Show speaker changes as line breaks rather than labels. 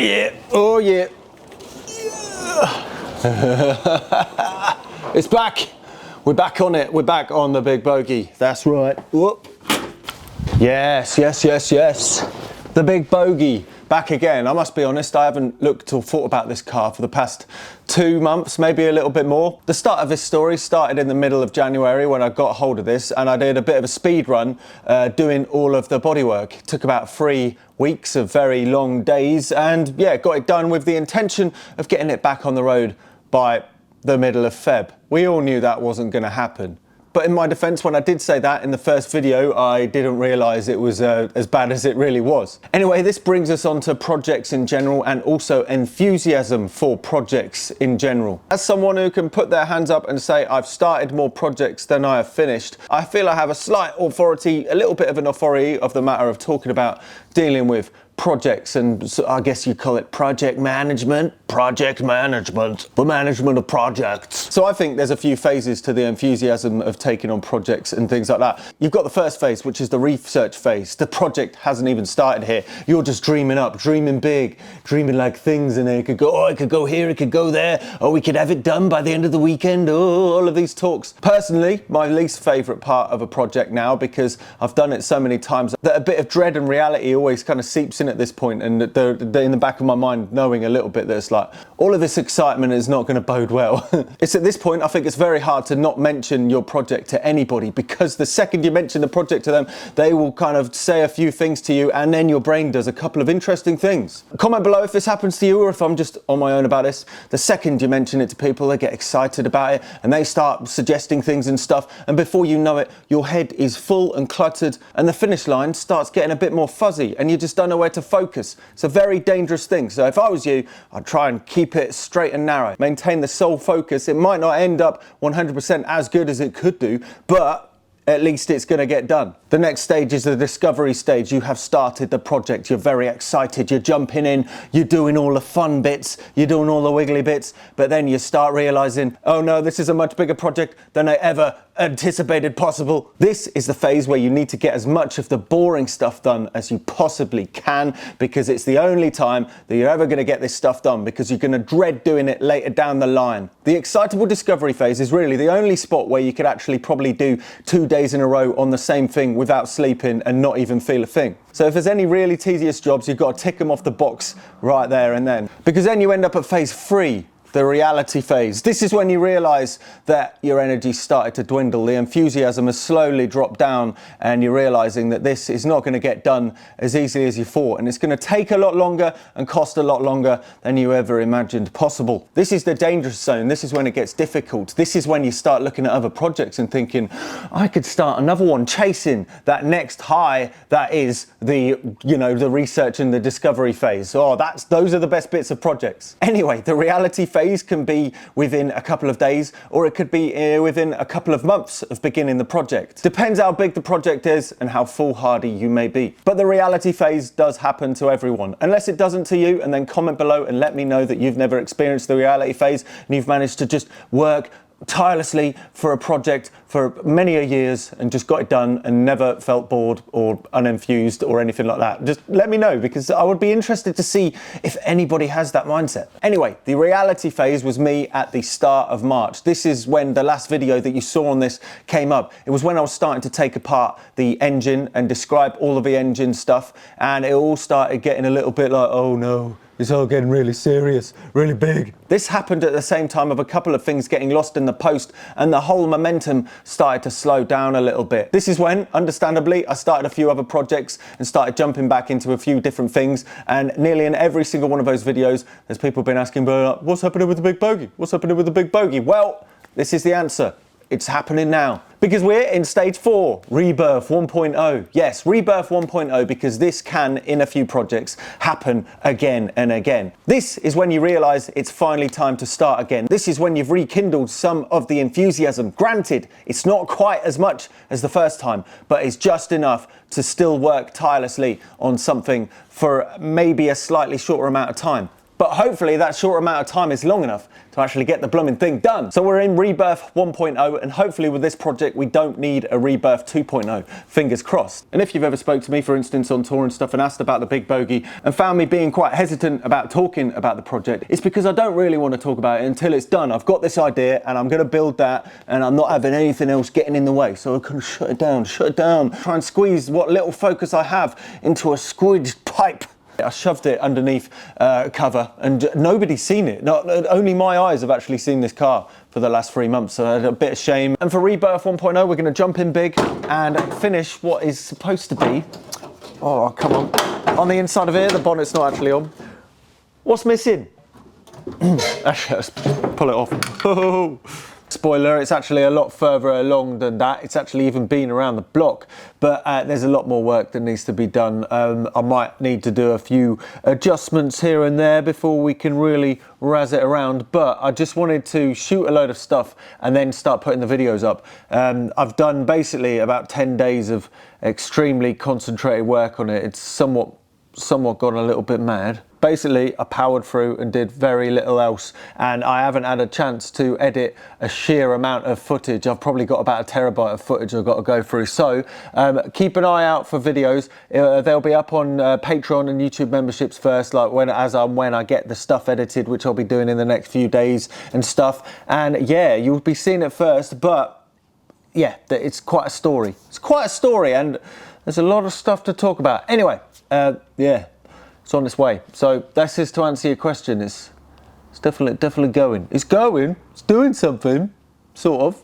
yeah, oh yeah. It's back. We're back on it. We're back on the big bogey. That's right. Whoop. Yes, yes, yes, yes. The big bogey. Back again. I must be honest, I haven't looked or thought about this car for the past 2 months, maybe a little bit more. The start of this story started in the middle of January when I got hold of this, and I did a bit of a speed run doing all of the bodywork. It took about 3 weeks of very long days, and yeah, got it done with the intention of getting it back on the road by the middle of Feb. We all knew that wasn't going to happen. But in my defense, when I did say that in the first video, I didn't realize it was as bad as it really was. Anyway, this brings us on to projects in general and also enthusiasm for projects in general. As someone who can put their hands up and say, I've started more projects than I have finished, I feel I have a slight authority, a little bit of an authority of the matter of talking about dealing with projects, and so I guess you call it project management, the management of projects. So I think there's a few phases to the enthusiasm of taking on projects and things like that. You've got the first phase, which is the research phase. The project hasn't even started here. You're just dreaming up, dreaming big, dreaming like things, and it could go, oh, it could go here, it could go there, oh, we could have it done by the end of the weekend, oh, all of these talks. Personally, my least favorite part of a project now, because I've done it so many times, that a bit of dread and reality always kind of seeps in at this point, and they're in the back of my mind knowing a little bit that it's like all of this excitement is not going to bode well. It's at this point I think it's very hard to not mention your project to anybody, because the second you mention the project to them, they will kind of say a few things to you, and then your brain does a couple of interesting things. Comment below if this happens to you, or if I'm just on my own about this. The second you mention it to people, they get excited about it and they start suggesting things and stuff, and before you know it, your head is full and cluttered, and the finish line starts getting a bit more fuzzy, and you just don't know where to focus. It's a very dangerous thing. So if I was you, I'd try and keep it straight and narrow. Maintain the sole focus. It might not end up 100% as good as it could do, but at least it's going to get done. The next stage is the discovery stage. You have started the project, you're very excited, you're jumping in, you're doing all the fun bits, you're doing all the wiggly bits, but then you start realizing, oh no, this is a much bigger project than I ever anticipated possible. This is the phase where you need to get as much of the boring stuff done as you possibly can, because it's the only time that you're ever going to get this stuff done, because you're going to dread doing it later down the line. The excitable discovery phase is really the only spot where you could actually probably do 2 days in a row on the same thing without sleeping and not even feel a thing. So if there's any really tedious jobs, you've got to tick them off the box right there and then, because then you end up at phase 3. The reality phase. This is when you realize that your energy started to dwindle, the enthusiasm has slowly dropped down, and you're realizing that this is not going to get done as easily as you thought, and it's going to take a lot longer and cost a lot longer than you ever imagined possible. This is the dangerous zone. This is when it gets difficult. This is when you start looking at other projects and thinking, I could start another one, chasing that next high that is the research and the discovery phase. Oh, those are the best bits of projects. Anyway, the reality phase can be within a couple of days, or it could be within a couple of months of beginning the project. Depends how big the project is and how foolhardy you may be. But the reality phase does happen to everyone. Unless it doesn't to you, and then comment below and let me know that you've never experienced the reality phase and you've managed to just work tirelessly for a project for many a years and just got it done and never felt bored or unenthused or anything like that. Just let me know, because I would be interested to see if anybody has that mindset. Anyway, the reality phase was me at the start of March. This is when the last video that you saw on this came up. It was when I was starting to take apart the engine and describe all of the engine stuff, and it all started getting a little bit like, oh no, it's all getting really serious, really big. This happened at the same time of a couple of things getting lost in the post, and the whole momentum started to slow down a little bit. This is when, understandably, I started a few other projects and started jumping back into a few different things, and nearly in every single one of those videos, there's people been asking, what's happening with the big bogey? What's happening with the big bogey? Well, this is the answer. It's happening now. Because we're in stage 4, Rebirth 1.0. Yes, Rebirth 1.0, because this can, in a few projects, happen again and again. This is when you realize it's finally time to start again. This is when you've rekindled some of the enthusiasm. Granted, it's not quite as much as the first time, but it's just enough to still work tirelessly on something for maybe a slightly shorter amount of time. but hopefully that short amount of time is long enough to actually get the blooming thing done. So we're in Rebirth 1.0, and hopefully with this project we don't need a Rebirth 2.0, fingers crossed. And if you've ever spoke to me, for instance, on tour and stuff and asked about the Big Bogey and found me being quite hesitant about talking about the project, it's because I don't really want to talk about it until it's done. I've got this idea and I'm going to build that, and I'm not having anything else getting in the way, so I can shut it down, try and squeeze what little focus I have into a squidged pipe. I shoved it underneath cover and nobody's seen it. Only my eyes have actually seen this car for the last 3 months, so I had a bit of shame. And for Rebirth 1.0, we're going to jump in big and finish what is supposed to be, oh come on the inside of here. The bonnet's not actually on. What's missing? Actually, let's pull it off. Spoiler, it's actually a lot further along than that. It's actually even been around the block, but there's a lot more work that needs to be done. I might need to do a few adjustments here and there before we can really razz it around, but I just wanted to shoot a load of stuff and then start putting the videos up. I've done basically about 10 days of extremely concentrated work on it. It's somewhat gone a little bit mad. Basically, I powered through and did very little else, and I haven't had a chance to edit a sheer amount of footage. I've probably got about 1 terabyte of footage I've got to go through. So keep an eye out for videos. They'll be up on Patreon and YouTube memberships first, like when I get the stuff edited, which I'll be doing in the next few days and stuff. And yeah, you'll be seeing it first, but yeah, it's quite a story. It's quite a story, and there's a lot of stuff to talk about. Anyway, yeah. It's on its way. So that's just to answer your question. It's definitely going. It's going. It's doing something, sort of.